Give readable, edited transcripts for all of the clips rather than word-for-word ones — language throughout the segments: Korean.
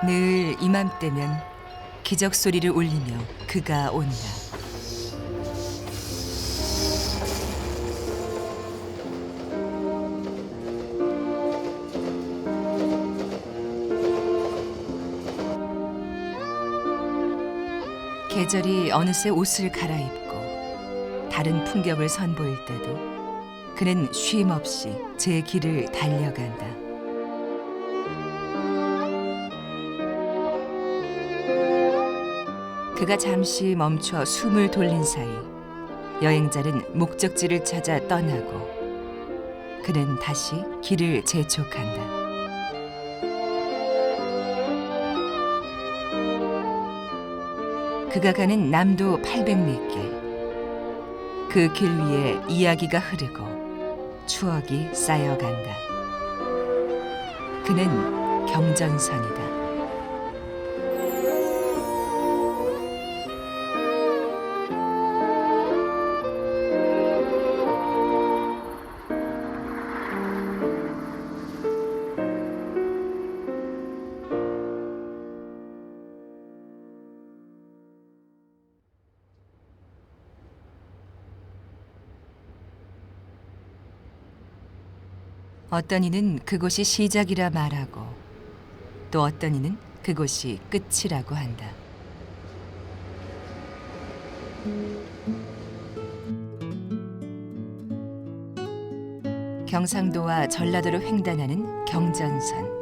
늘 이맘때면 기적 소리를 울리며 그가 온다. 계절이 어느새 옷을 갈아입고 다른 풍경을 선보일 때도 그는 쉼 없이 제 길을 달려간다. 그가 잠시 멈춰 숨을 돌린 사이 여행자는 목적지를 찾아 떠나고 그는 다시 길을 재촉한다. 그가 가는 남도 800리길, 그 길 위에 이야기가 흐르고 추억이 쌓여간다. 그는 경전선이다. 어떤 이는 그곳이 시작이라 말하고 또 어떤 이는 그곳이 끝이라고 한다. 경상도와 전라도를 횡단하는 경전선.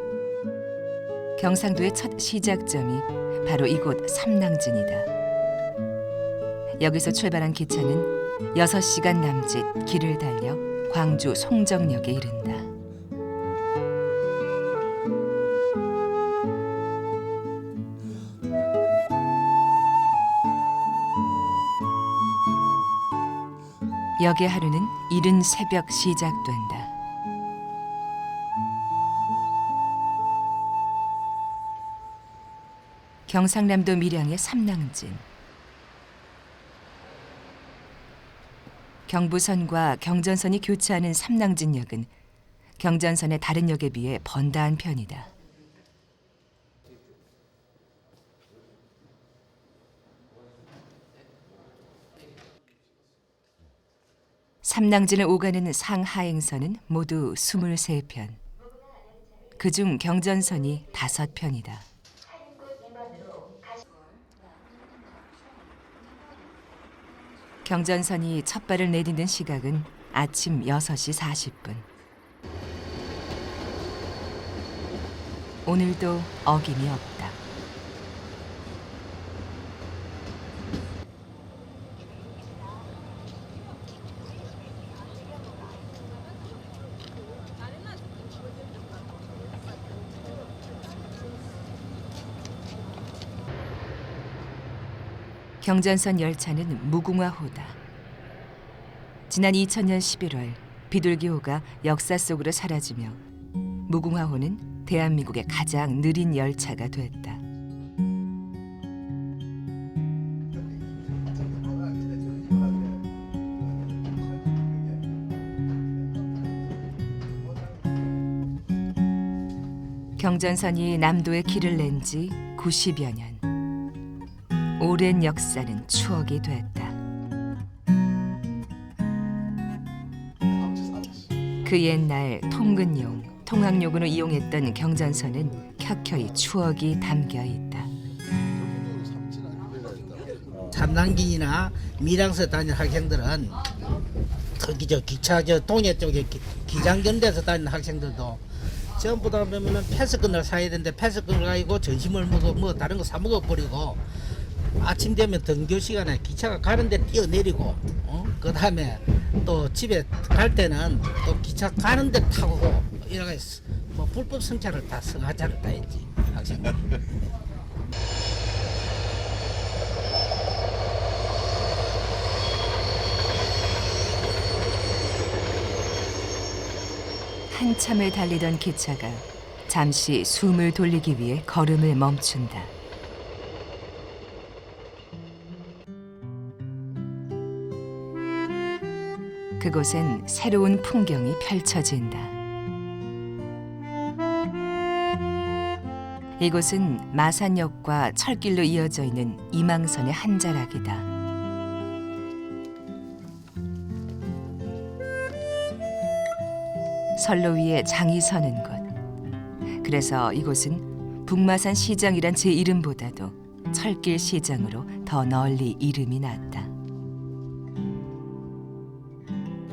경상도의 첫 시작점이 바로 이곳 삼낭진이다. 여기서 출발한 기차는 6시간 남짓 길을 달려 광주 송정역에 이른다. 역의 하루는 이른 새벽 시작된다. 경상남도 밀양의 삼낭진. 경부선과 경전선이 교차하는 삼낭진역은 경전선의 다른 역에 비해 번다한 편이다. 삼낭진을 오가는 상하행선은 모두 23편. 그중 경전선이 5편이다. 경전선이 첫 발을 내딛는 시각은 아침 6시 40분. 오늘도 어김이 없다. 경전선 열차는 무궁화호다. 지난 2000년 11월 비둘기호가 역사 속으로 사라지며 무궁화호는 대한민국의 가장 느린 열차가 됐다. 경전선이 남도에 길을 낸 지 90여 년. 오랜 역사는 추억이 됐다. 그 옛날 통근용, 통학용으로 이용했던 경전선은 켜켜이 추억이 담겨 있다. 삼낭진이나 밀양서 다니는 학생들은 특히 기차 동해 쪽에 기장견대에서 다니는 학생들도 전부 다 보면은 패스권을 사야 되는데 패스권을 가지고 점심을 먹어 다른 거 사 먹어 버리고 아침 되면 등교 시간에 기차가 가는데 뛰어내리고 그 다음에 또 집에 갈 때는 또 기차 가는데 타고 이렇게 뭐 불법 승차를 다 승하차를 다 했지 학생들이. 한참을 달리던 기차가 잠시 숨을 돌리기 위해 걸음을 멈춘다. 그곳엔 새로운 풍경이 펼쳐진다. 이곳은 마산역과 철길로 이어져 있는 이망선의 한 자락이다. 선로 위에 장이 서는 곳. 그래서 이곳은 북마산 시장이란 제 이름보다도 철길 시장으로 더 널리 이름이 났다.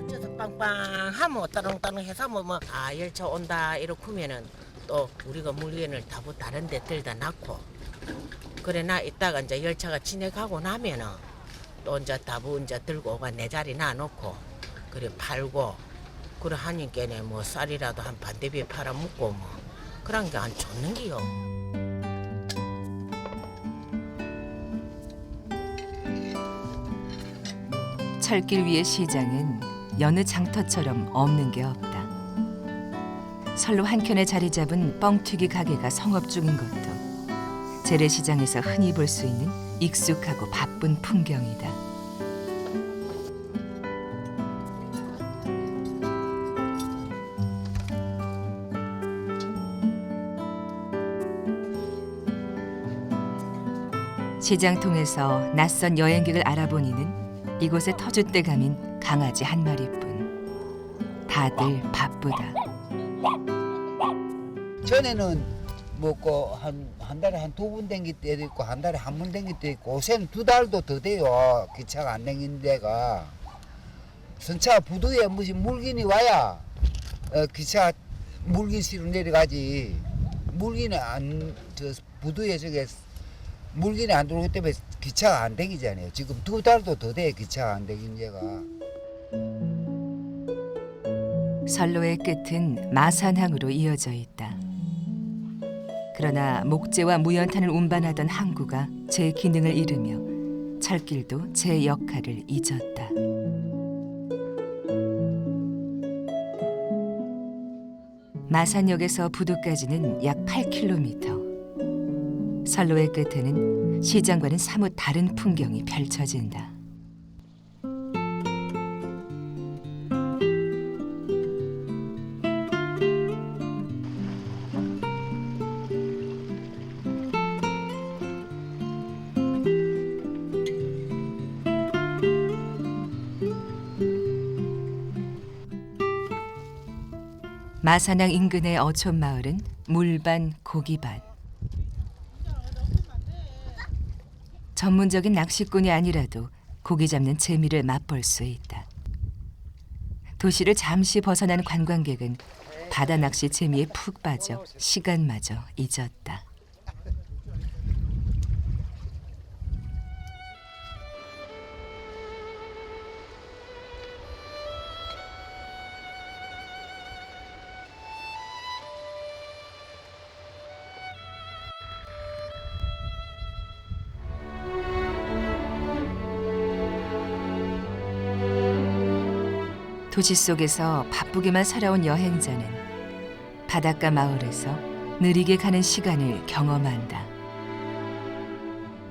어째서 빵빵하면 따릉따릉 해서 열차 온다 이렇게 하면은 또 우리가 물건을 다부 다른 데 들다 놨고 그래 나 이따가 이제 열차가 지나가고 나면은 또 이제 다부 이제 들고 오가 내 자리 놔놓고 그래 팔고 그래 하니께네 뭐 쌀이라도 한 반대비에 팔아 먹고 뭐 그런 게 안 좋는 기요. 철길 위의 시장은 여느 장터처럼 없는 게 없다. 선로 한켠에 자리 잡은 뻥튀기 가게가 성업 중인 것도 재래시장에서 흔히 볼 수 있는 익숙하고 바쁜 풍경이다. 시장 통해서 낯선 여행객을 알아보니는 이곳에 터줏대감인 강아지 한 마리뿐. 다들 바쁘다. 전에는 먹고 한 달에 한 2번 댕길 때도 있고 한 달에 한 번 댕길 때도 있고 요새는 2달도 더 돼요. 기차가 안 댕기는 데가. 선차 부두에 무슨 물건이 와야 기차 물건 실어 내려가지. 물건이 부두에 저게 물건이 안 들어오기 때문에 기차가 안 댕기잖아요. 지금 2달도 더 돼 기차가 안 댕긴 데가. 선로의 끝은 마산항으로 이어져 있다. 그러나 목재와 무연탄을 운반하던 항구가 제 기능을 잃으며 철길도 제 역할을 잊었다. 마산역에서 부두까지는 약 8km. 선로의 끝에는 시장과는 사뭇 다른 풍경이 펼쳐진다. 마산항 인근의 어촌 마을은 물반 고기반. 전문적인 낚시꾼이 아니라도 고기 잡는 재미를 맛볼 수 있다. 도시를 잠시 벗어난 관광객은 바다 낚시 재미에 푹 빠져 시간마저 잊었다. 도시 속에서 바쁘게만 살아온 여행자는 바닷가 마을에서 느리게 가는 시간을 경험한다.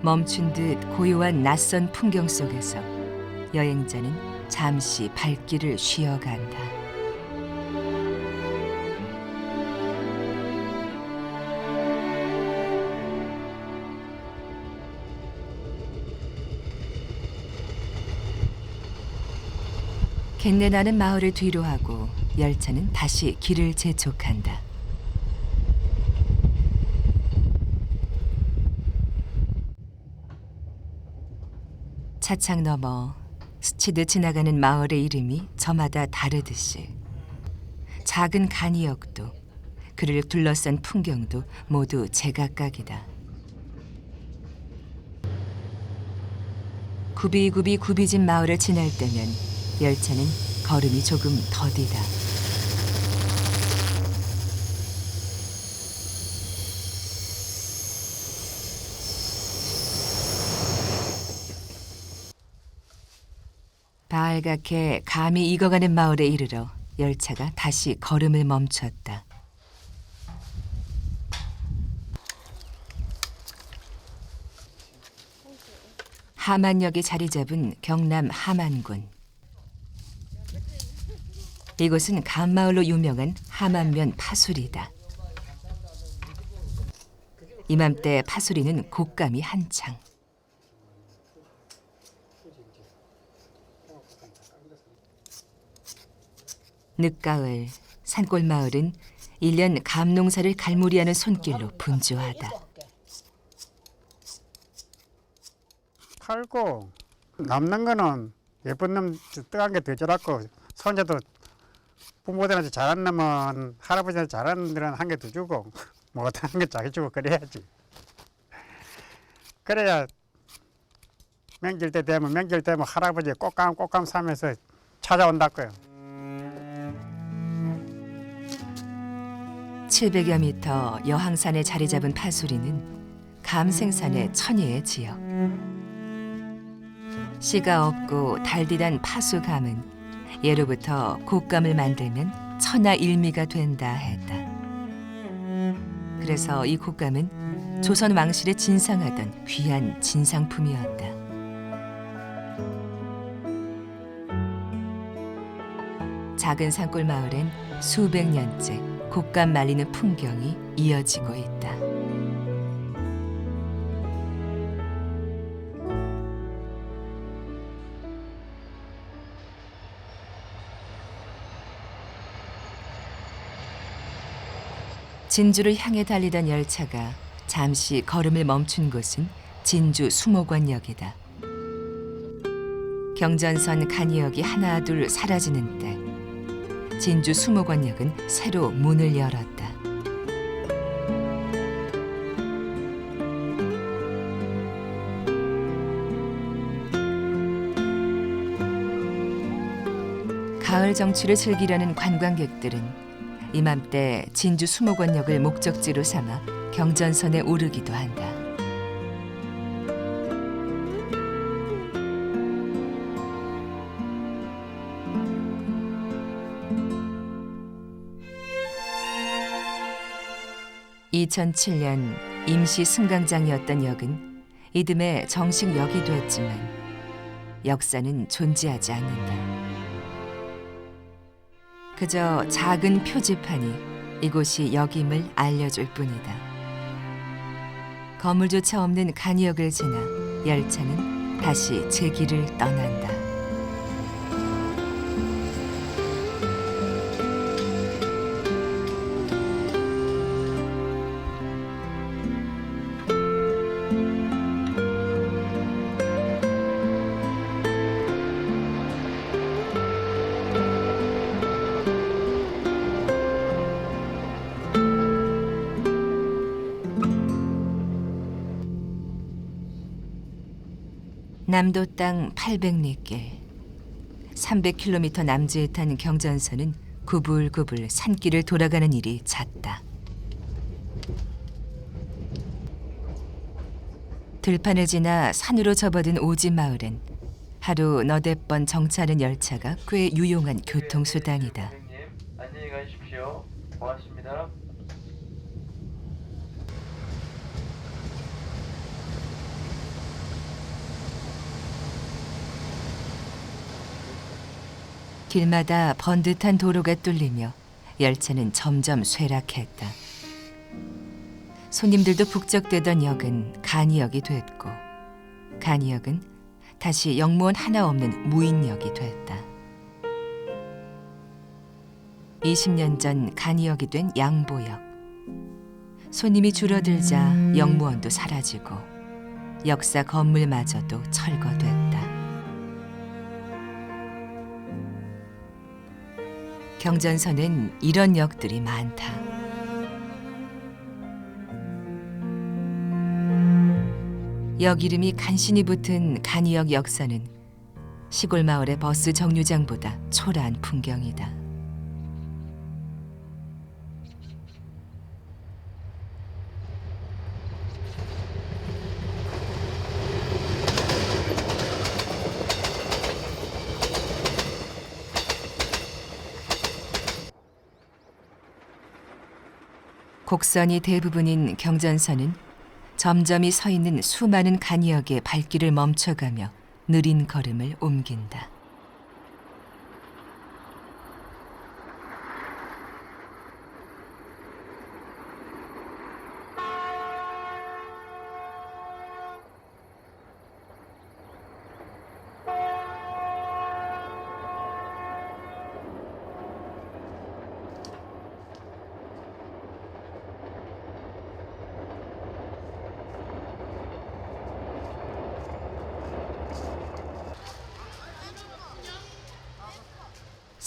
멈춘 듯 고요한 낯선 풍경 속에서 여행자는 잠시 발길을 쉬어간다. 갯내나는 마을을 뒤로하고 열차는 다시 길을 재촉한다. 차창 너머 스치듯 지나가는 마을의 이름이 저마다 다르듯이 작은 간이역도 그를 둘러싼 풍경도 모두 제각각이다. 굽이굽이 굽이진 마을을 지날 때면 열차는 걸음이 조금 더디다. 발갛게 감이 익어가는 마을에 이르러 열차가 다시 걸음을 멈췄다. 하만역에 자리 잡은 경남 하만군. 이곳은 간마을로 유명한 하만면 파수리다. 이맘때 파수리는 곶감이 한창. 늦가을 산골 마을은 1년 감 농사를 갈무리하는 손길로 분주하다. 팔고 남는 거는 예쁜 놈 뜨거운 게 더 좋았고 손자도 부모들한테 잘하는 놈은 할아버지한테 잘하는 데는 한 개 더 주고 못하는 게 자기 주고 그래야지. 그래야 명절 때 되면 할아버지 꽃감 사면서 찾아온다고요. 700여 미터 여항산에 자리 잡은 파수리는 감 생산의 천혜의 지역. 씨가 없고 달디단 파수감은 예로부터 곶감을 만들면 천하일미가 된다 했다. 그래서 이 곶감은 조선 왕실에 진상하던 귀한 진상품이었다. 작은 산골 마을엔 수백 년째 곶감 말리는 풍경이 이어지고 있다. 진주를 향해 달리던 열차가 잠시 걸음을 멈춘 곳은 진주 수목원역이다. 경전선 간이역이 하나 둘 사라지는 때 진주 수목원역은 새로 문을 열었다. 가을 정취를 즐기려는 관광객들은 이맘때 진주 수목원역을 목적지로 삼아 경전선에 오르기도 한다. (2007년) 임시 승강장이었던 역은 이듬해 정식 역이 됐지만 역사는 존재하지 않는다. 그저 작은 표지판이 이곳이 역임을 알려줄 뿐이다. 건물조차 없는 간이역을 지나 열차는 다시 제 길을 떠난다. 남도 땅 800리길, 300km 남짓한 경전선은 구불구불 산길을 돌아가는 일이 잦다. 들판을 지나 산으로 접어든 오지 마을은 하루 너댓 번 정차하는 열차가 꽤 유용한 교통수단이다. 선생님, 안녕히 가십시오. 고맙습니다. 길마다 번듯한 도로가 뚫리며 열차는 점점 쇠락했다. 손님들도 북적대던 역은 간이역이 됐고 간이역은 다시 역무원 하나 없는 무인역이 됐다. 20년 전 간이역이 된 양보역. 손님이 줄어들자 역무원도 사라지고 역사 건물마저도 철거됐다. 경전선엔 이런 역들이 많다. 역 이름이 간신히 붙은 간이역 역사는 시골 마을의 버스 정류장보다 초라한 풍경이다. 곡선이 대부분인 경전선은 점점이 서 있는 수많은 간이역의 발길을 멈춰가며 느린 걸음을 옮긴다.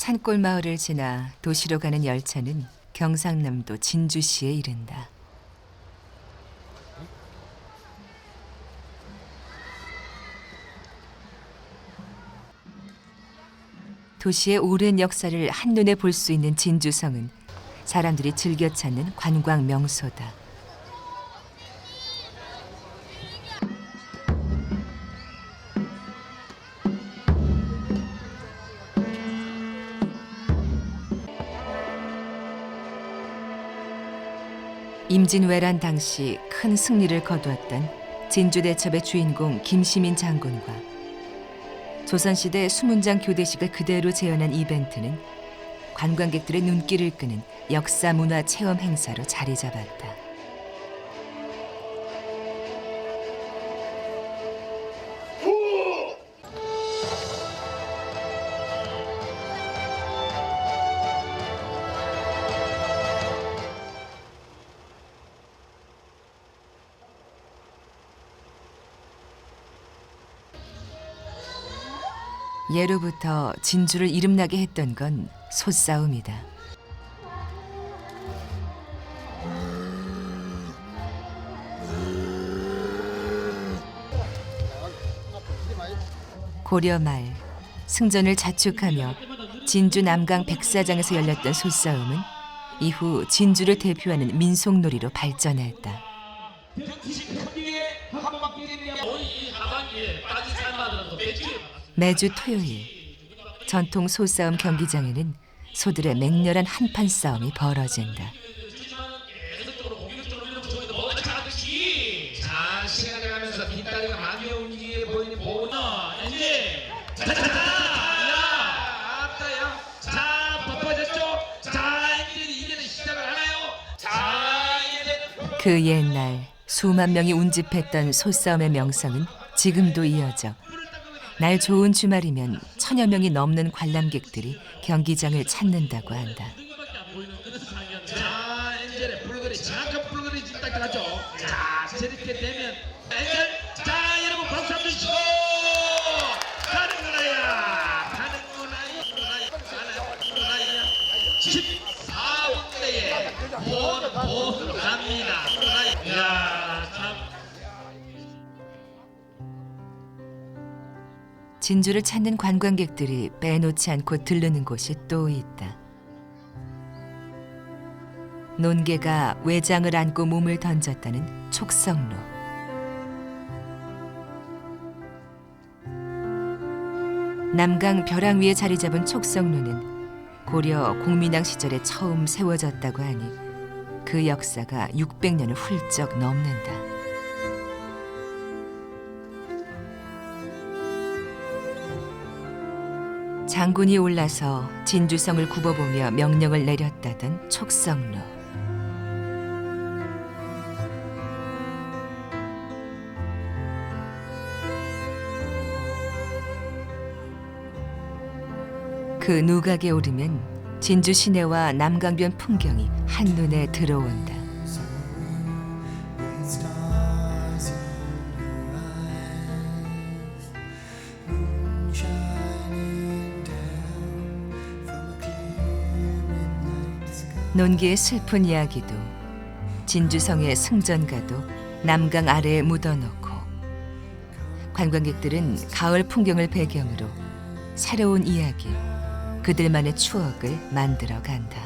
산골 마을을 지나 도시로 가는 열차는 경상남도 진주시에 이른다. 도시의 오랜 역사를 한눈에 볼 수 있는 진주성은 사람들이 즐겨 찾는 관광 명소다. 임진왜란 당시 큰 승리를 거두었던 진주대첩의 주인공 김시민 장군과 조선시대 수문장 교대식을 그대로 재현한 이벤트는 관광객들의 눈길을 끄는 역사 문화 체험 행사로 자리 잡았다. 예로부터 진주를 이름나게 했던 건 소싸움이다. 고려 말 승전을 자축하며 진주 남강 백사장에서 열렸던 소싸움은 이후 진주를 대표하는 민속놀이로 발전했다. 매주 토요일 전통 소싸움 경기장에는 소들의 맹렬한 한판 싸움이 벌어진다. 자, 시간이 가면서 뒷다리가 많이 움직이게 보이는 보는 이제 자, 뻗어졌죠? 자, 이제는 시작을 하나요? 자, 이제는 그 옛날 수만 명이 운집했던 소싸움의 명성은 지금도 이어져 날 좋은 주말이면 1000여 명이 넘는 관람객들이 경기장을 찾는다고 한다. 자, 이제는 불거리 정확한 불거리 딱딱하죠? 자, 저렇게 되면 자, 여러분 박수 한번 주시고 가는구나야 14분대에 본 갑니다. 야, 참. 진주를 찾는 관광객들이 빼놓지 않고 들르는 곳이 또 있다. 논개가 외장을 안고 몸을 던졌다는 촉성로. 남강 벼랑 위에 자리 잡은 촉성로는 고려 공민왕 시절에 처음 세워졌다고 하니 그 역사가 600년을 훌쩍 넘는다. 장군이 올라서 진주성을 굽어보며 명령을 내렸다던 촉성로. 그 누각에 오르면 진주 시내와 남강변 풍경이 한눈에 들어온다. 논기의 슬픈 이야기도 진주성의 승전가도 남강 아래에 묻어놓고 관광객들은 가을 풍경을 배경으로 새로운 이야기, 그들만의 추억을 만들어 간다.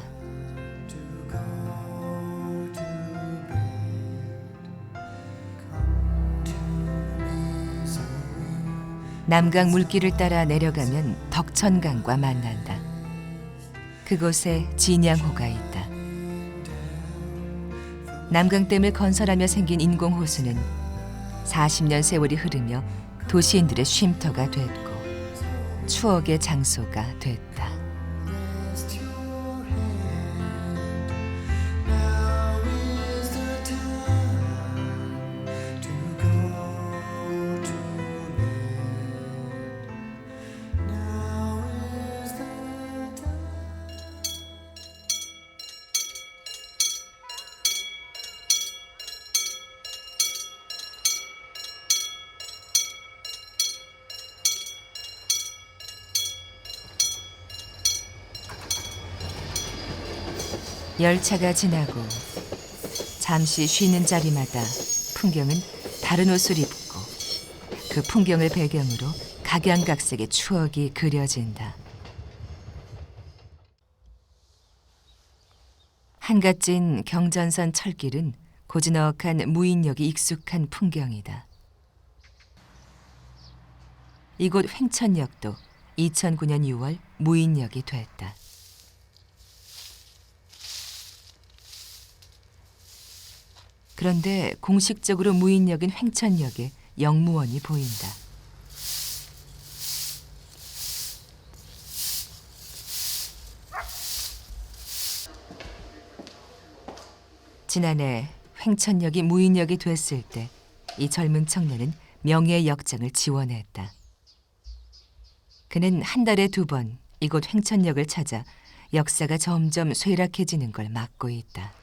남강 물길을 따라 내려가면 덕천강과 만난다. 그곳에 진양호가 있다. 남강댐을 건설하며 생긴 인공호수는 40년 세월이 흐르며 도시인들의 쉼터가 됐고 추억의 장소가 됐다. 열차가 지나고 잠시 쉬는 자리마다 풍경은 다른 옷을 입고 그 풍경을 배경으로 각양각색의 추억이 그려진다. 한갓진 경전선 철길은 고즈넉한 무인역이 익숙한 풍경이다. 이곳 횡천역도 2009년 6월 무인역이 됐다. 그런데 공식적으로 무인역인 횡천역에 역무원이 보인다. 지난해 횡천역이 무인역이 됐을 때 이 젊은 청년은 명예역장을 지원했다. 그는 한 달에 2번 이곳 횡천역을 찾아 역사가 점점 쇠락해지는 걸 막고 있다.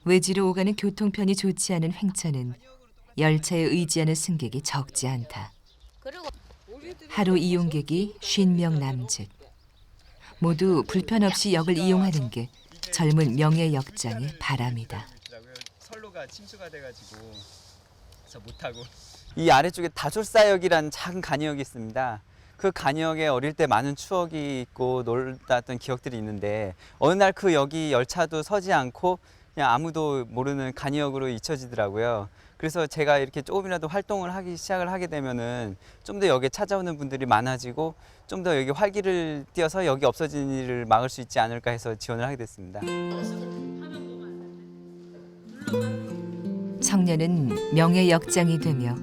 외지로 오가는 교통편이 좋지 않은 횡천은 열차에 의지하는 승객이 적지 않다. 하루 이용객이 50명 남짓. 모두 불편 없이 역을 이용하는 게 젊은 명예역장의 바람이다. 선로가 침수가 돼가지고 그래서 못하고. 이 아래쪽에 다졸사역이라는 작은 간이역이 있습니다. 그 간이역에 어릴 때 많은 추억이 있고 놀다 왔던 기억들이 있는데 어느 날 그 역이 열차도 서지 않고 그냥 아무도 모르는 간이역으로 잊혀지더라고요. 그래서 제가 이렇게 조금이라도 활동을 시작을 하게 되면은 좀 더 여기에 찾아오는 분들이 많아지고 좀 더 여기 활기를 띄어서 여기 없어지는 일을 막을 수 있지 않을까 해서 지원을 하게 됐습니다. 청년은 명예역장이 되며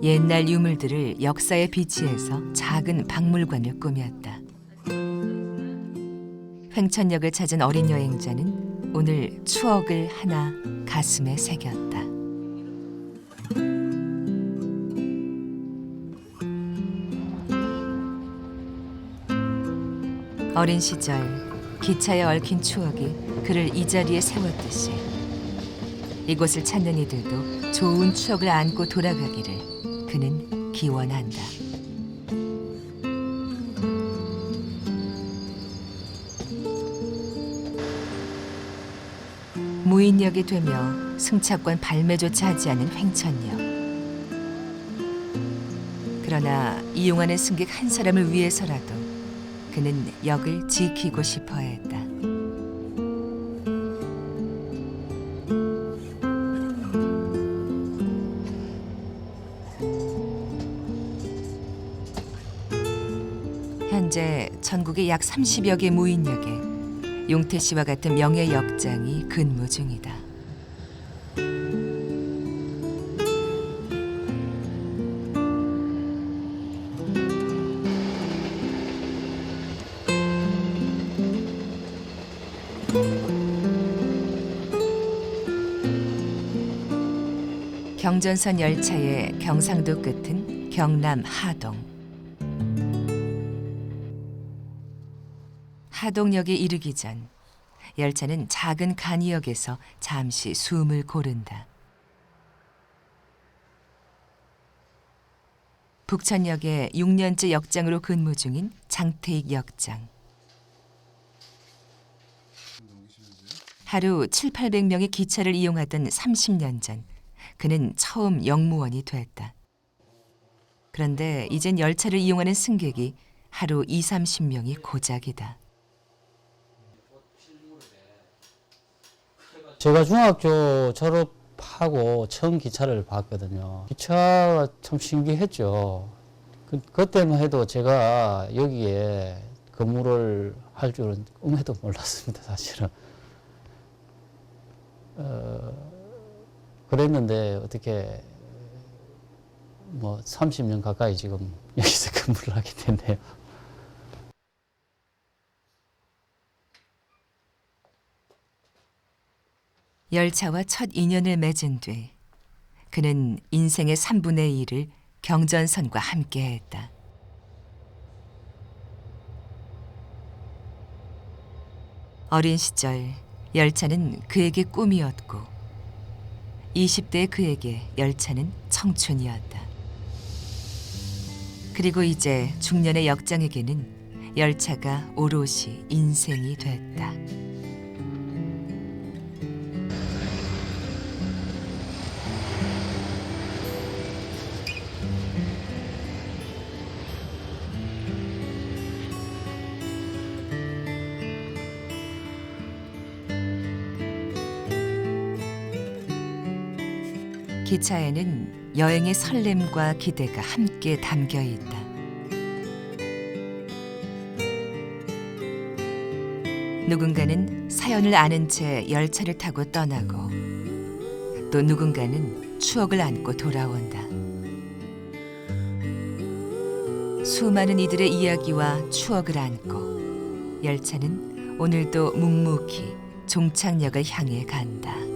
옛날 유물들을 역사에 비치해서 작은 박물관을 꾸몄다. 횡천역을 찾은 어린 여행자는 오늘 추억을 하나 가슴에 새겼다. 어린 시절 기차에 얽힌 추억이 그를 이 자리에 세웠듯이 이곳을 찾는 이들도 좋은 추억을 안고 돌아가기를 그는 기원한다. 무인역이 되며 승차권 발매조차 하지 않은 횡천역. 그러나 이용하는 승객 한 사람을 위해서라도 그는 역을 지키고 싶어 했다. 현재 전국의 약 30여 개 무인역에 용태 씨와 같은 명예역장이 근무 중이다. 경전선 열차의 경상도 끝은 경남 하동. 하동역에 이르기 전 열차는 작은 간이역에서 잠시 숨을 고른다. 북천역에 6년째 역장으로 근무 중인 장태익 역장. 하루 700~800명의 기차를 이용하던 30년 전 그는 처음 역무원이 됐다. 그런데 이젠 열차를 이용하는 승객이 하루 20~30명이 고작이다. 제가 중학교 졸업하고 처음 기차를 봤거든요. 기차가 참 신기했죠. 그때만 해도 제가 여기에 근무를 할 줄은 꿈에도 몰랐습니다, 사실은. 그랬는데 어떻게 뭐 30년 가까이 지금 여기서 근무를 하게 됐네요. 열차와 첫 인연을 맺은 뒤 그는 인생의 3분의 1을 경전선과 함께했다. 어린 시절 열차는 그에게 꿈이었고 20대의 그에게 열차는 청춘이었다. 그리고 이제 중년의 역장에게는 열차가 오롯이 인생이 됐다. 기차에는 여행의 설렘과 기대가 함께 담겨 있다. 누군가는 사연을 아는 채 열차를 타고 떠나고 또 누군가는 추억을 안고 돌아온다. 수많은 이들의 이야기와 추억을 안고 열차는 오늘도 묵묵히 종착역을 향해 간다.